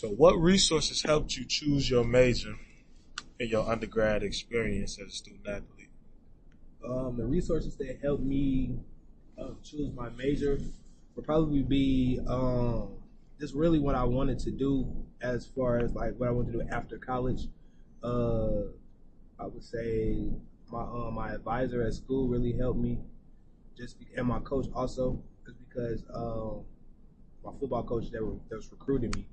So, what resources helped you choose your major in your undergrad experience as a student athlete? The resources that helped me choose my major would probably be just really what I wanted to do as far as like what I wanted to do after college. Uh, I would say my advisor at school really helped me, and my coach also, just because my football coach that was recruiting me,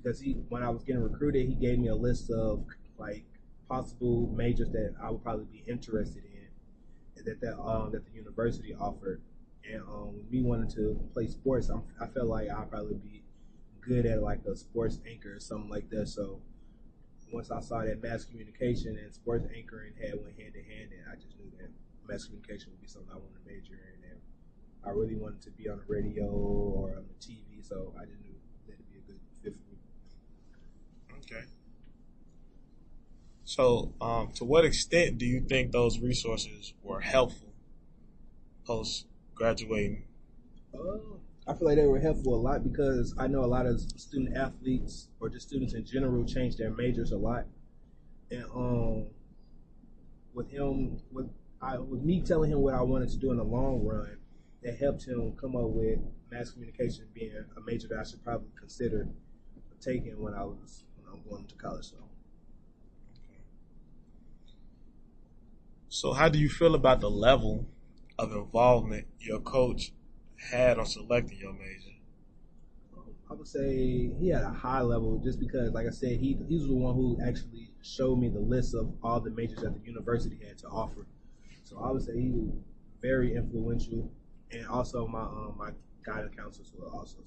because he when I was getting recruited, he gave me a list of like possible majors that I would probably be interested in, and that the university offered. And me wanting to play sports, I felt like I'd probably be good at like a sports anchor or something like that. So once I saw that mass communication and sports anchoring went hand in hand, and I just knew that mass communication would be something I wanted to major in. And I really wanted to be on the radio or on the TV, so I just knew that it'd be a good fit for me. Okay. So, to what extent do you think those resources were helpful post graduating? I feel like they were helpful a lot because I know a lot of student athletes or just students in general change their majors a lot. And with him, with me telling him what I wanted to do in the long run, that helped him come up with mass communication being a major that I should probably consider taking when I'm going to college. So So, how do you feel about the level of involvement your coach had on selecting your major? I would say he had a high level just because, like I said, he's the one who actually showed me the list of all the majors that the university had to offer. So I would say he was very influential, and also my guidance counselors were also.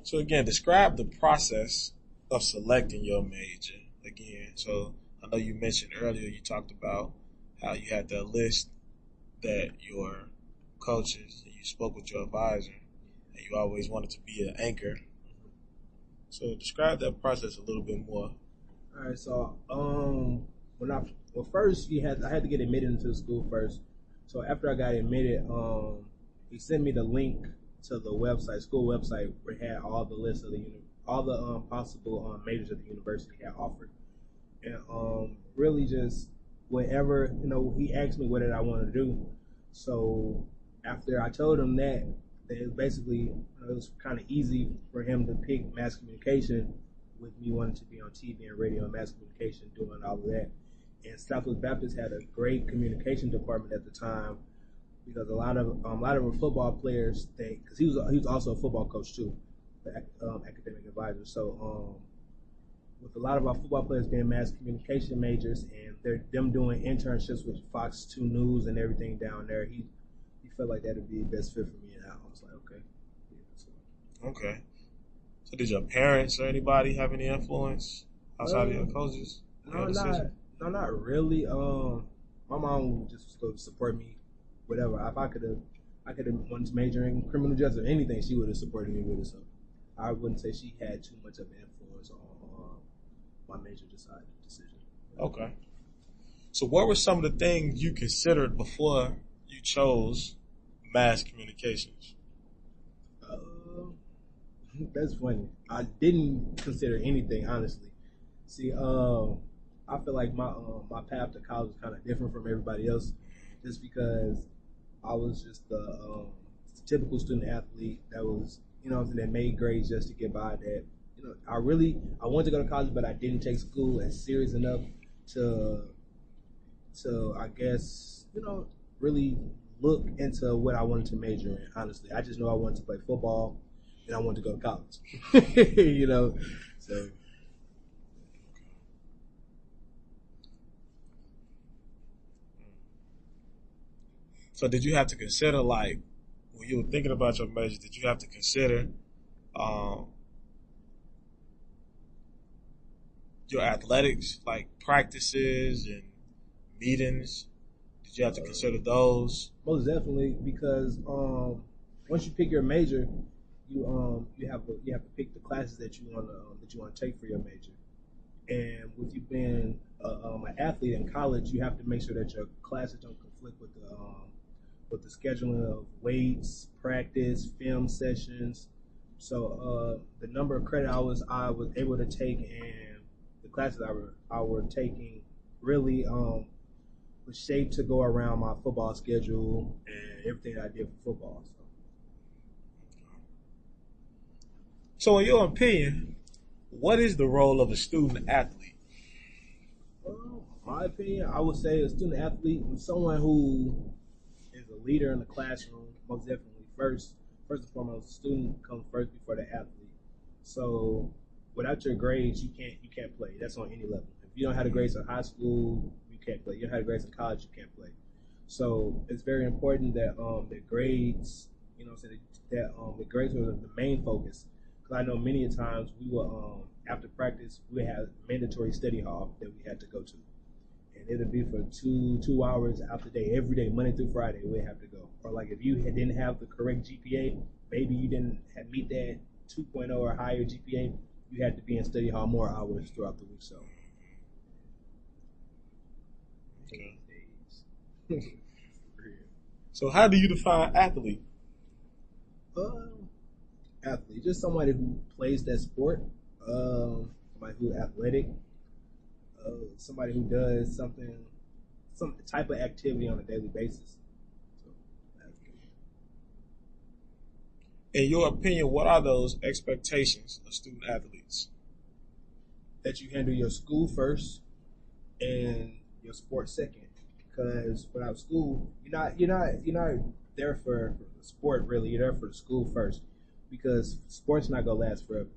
So, again, describe the process of selecting your major again. So, I know you mentioned earlier, you talked about how you had that list that your coaches, you spoke with your advisor, and you always wanted to be an anchor. So describe that process a little bit more. All right, so when first I had to get admitted into the school first. So after I got admitted, he sent me the link to the website, school website, where it had all the lists of all the possible majors that the university had offered, and really just whatever he asked me what did I want to do. So after I told him that, it basically it was kind of easy for him to pick mass communication with me wanting to be on TV and radio and mass communication, doing all of that. And Southwest Baptist had a great communication department at the time because a lot of the football players think, because he was also a football coach too, the academic advisor. So with a lot of our football players being mass communication majors and them doing internships with Fox 2 News and everything down there, he felt like that would be the best fit for me, and I was like, okay. Yeah, so. Okay. So did your parents or anybody have any influence outside of your coaches? Not really. My mom just was going to support me, whatever. If I could have wanted to major in criminal justice or anything, she would have supported me with it. So I wouldn't say she had too much of an influence on my major decision. Okay. So what were some of the things you considered before you chose mass communications? That's funny. I didn't consider anything, honestly. See, I feel like my path to college was kind of different from everybody else, just because I was just the typical student athlete that was, that made grades just to get by. That I wanted to go to college, but I didn't take school as serious enough to I guess really look into what I wanted to major in. Honestly, I just know I wanted to play football and I wanted to go to college. So. So did you have to consider, like, when you were thinking about your major, did you have to consider your athletics, like practices and meetings? Did you have to consider those? Most definitely, because once you pick your major, you have to pick the classes that you want to take for your major. And with you being an athlete in college, you have to make sure that your classes don't conflict with the scheduling of weights, practice, film sessions. So the number of credit hours I was able to take and the classes I were taking really was shaped to go around my football schedule and everything I did for football. So, in your opinion, what is the role of a student athlete? My opinion, I would say a student athlete is someone who is a leader in the classroom. Most definitely, first and foremost, the student comes first before the athlete. So, without your grades, you can't play. That's on any level. If you don't have the grades in high school, you can't play. You don't have the grades in college, you can't play. So it's very important that the grades, that the grades are the main focus. Because I know many a times we will after practice we have mandatory study hall that we had to go to, and it'll be for 2 hours out the day every day, Monday through Friday. We have to go. Or like if you didn't have the correct GPA, maybe you didn't meet that 2.0 or higher GPA, you had to be in study hall more hours throughout the week. So. Okay. So how do you define athlete? Athlete, just somebody who plays that sport, somebody who's athletic, somebody who does some type of activity on a daily basis. So, in your opinion, what are those expectations of student athletes? That you handle your school first and your sport second. Because without school, you're not there for the sport really. You're there for the school first, because sports not gonna last forever.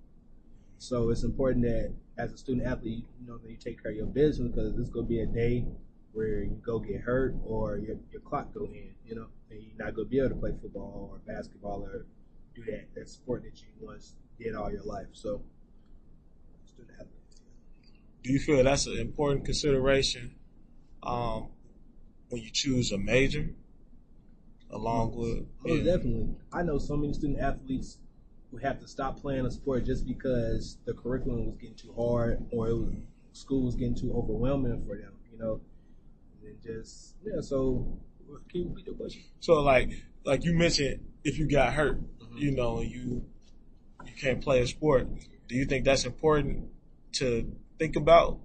So it's important that as a student athlete, that you take care of your business, because there's gonna be a day where you go get hurt or your clock go in, and you're not gonna be able to play football or basketball or do that sport that you once did all your life. So, student athlete. Do you feel that's an important consideration when you choose a major, along with? Most definitely. I know so many student athletes who have to stop playing a sport just because the curriculum was getting too hard, or school was getting too overwhelming for them, and just, so can you repeat the question? So like you mentioned, if you got hurt, you can't play a sport, do you think that's important to think about?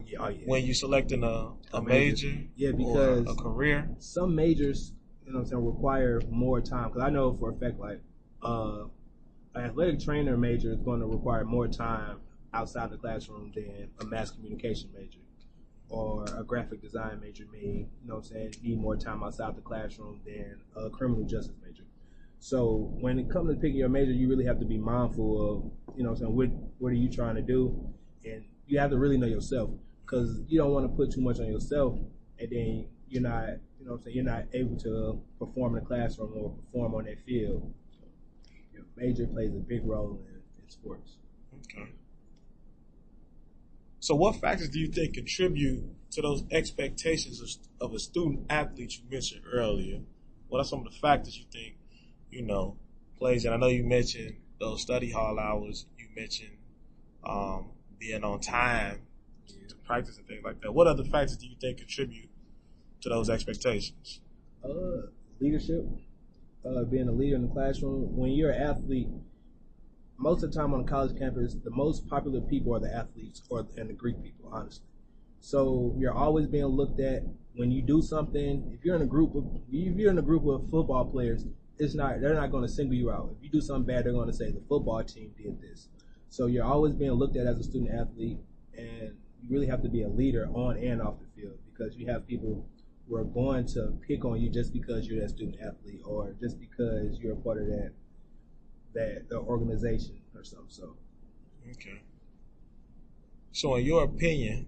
Yeah. When you selecting a major, because or a career, some majors, require more time. Because I know for a fact, like an athletic trainer major is going to require more time outside the classroom than a mass communication major, or a graphic design major may, need more time outside the classroom than a criminal justice major. So when it comes to picking your major, you really have to be mindful of, what are you trying to do, and you have to really know yourself, because you don't want to put too much on yourself, and then you're not, you're not able to perform in the classroom or perform on that field. So, your major plays a big role in sports. Okay. So what factors do you think contribute to those expectations of a student athlete you mentioned earlier? What are some of the factors you think, plays? And I know you mentioned those study hall hours. You mentioned being on time to practice and things like that. What other factors do you think contribute to those expectations? Leadership, being a leader in the classroom. When you're an athlete, most of the time on a college campus, the most popular people are the athletes and the Greek people, honestly. So you're always being looked at when you do something. If you're in a group of football players, they're not going to single you out. If you do something bad, they're going to say the football team did this. So you're always being looked at as a student athlete, and you really have to be a leader on and off the field, because you have people who are going to pick on you just because you're that student athlete, or just because you're a part of the organization or something. So, okay. So, in your opinion,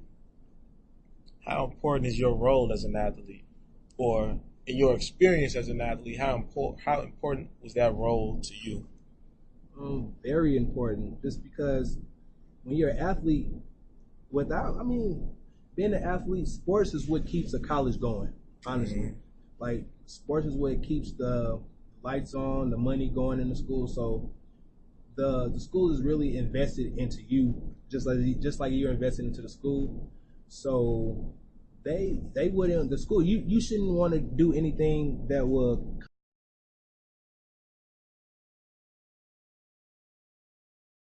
how important is your role as an athlete, or in your experience as an athlete, how important was that role to you? Very important, just because when you're an athlete, being an athlete, sports is what keeps a college going, honestly. Mm-hmm. Like, sports is what keeps the lights on, the money going in the school. So the school is really invested into you, just like you're invested into the school. So they wouldn't, the school, you shouldn't want to do anything that will